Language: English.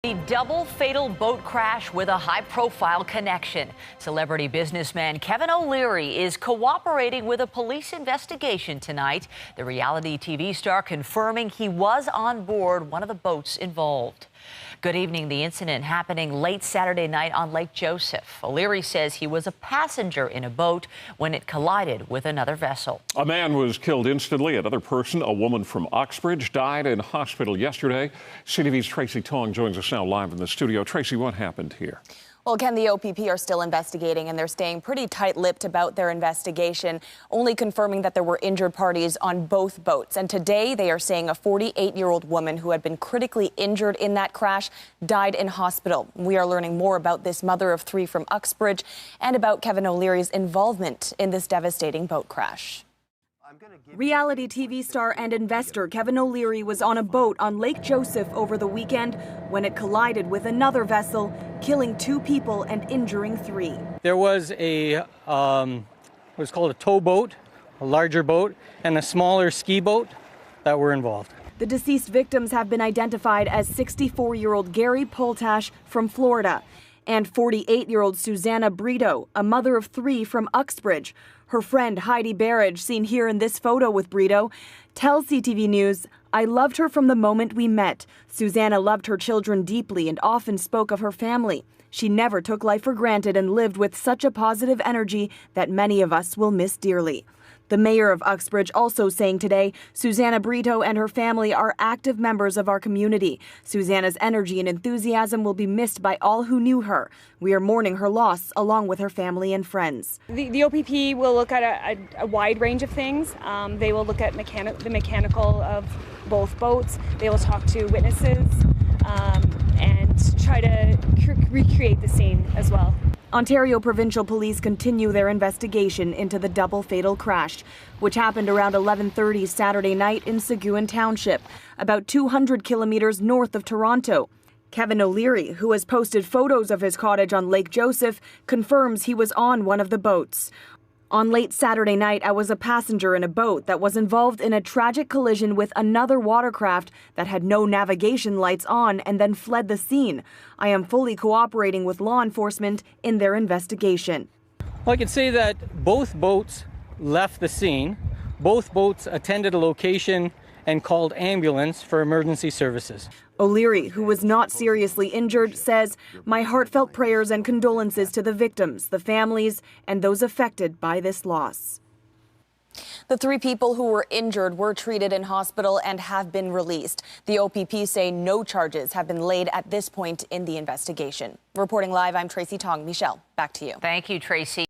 The double fatal boat crash with a high-profile connection. Celebrity businessman Kevin O'Leary is cooperating with a police investigation tonight. The reality TV star confirming he was on board one of the boats involved. Good evening. The incident happening late Saturday night on Lake Joseph. O'Leary says he was a passenger in a boat when it collided with another vessel. A man was killed instantly. Another person, a woman from Uxbridge, died in hospital yesterday. CTV's Tracy Tong joins us now live in the studio. Tracy, what happened here? Well, Ken, the OPP are still investigating, and they're staying pretty tight-lipped about their investigation, only confirming that there were injured parties on both boats. And today, they are saying a 48-year-old woman who had been critically injured in that crash died in hospital. We are learning more about this mother of three from Uxbridge and about Kevin O'Leary's involvement in this devastating boat crash. Reality TV star and investor Kevin O'Leary was on a boat on Lake Joseph over the weekend when it collided with another vessel, killing 2 people and injuring 3. There was a what's called a towboat, a larger boat, and a smaller ski boat that were involved. The deceased victims have been identified as 64-year-old Gary Poltash from Florida and 48-year-old Susanna Brito, a mother of 3 from Uxbridge. Her friend Heidi Barrage, seen here in this photo with Brito, tells CTV News, "I loved her from the moment we met. Susanna loved her children deeply and often spoke of her family. She never took life for granted and lived with such a positive energy that many of us will miss dearly." The mayor of Uxbridge also saying today, Susanna Brito and her family are active members of our community. Susanna's energy and enthusiasm will be missed by all who knew her. We are mourning her loss along with her family and friends. The OPP will look at a wide range of things. They will look at the mechanical of both boats. They will talk to witnesses and try to recreate the scene as well. Ontario Provincial Police continue their investigation into the double fatal crash, which happened around 11:30 Saturday night in Seguin Township, about 200 kilometers north of Toronto. Kevin O'Leary, who has posted photos of his cottage on Lake Joseph, confirms he was on one of the boats. On late Saturday night, I was a passenger in a boat that was involved in a tragic collision with another watercraft that had no navigation lights on and then fled the scene. I am fully cooperating with law enforcement in their investigation. Well, I can say that both boats left the scene. Both boats attended a location and called ambulance for emergency services. O'Leary, who was not seriously injured, says, "My heartfelt prayers and condolences to the victims, the families, and those affected by this loss." The 3 people who were injured were treated in hospital and have been released. The OPP say no charges have been laid at this point in the investigation. Reporting live, I'm Tracy Tong. Michelle, back to you. Thank you, Tracy.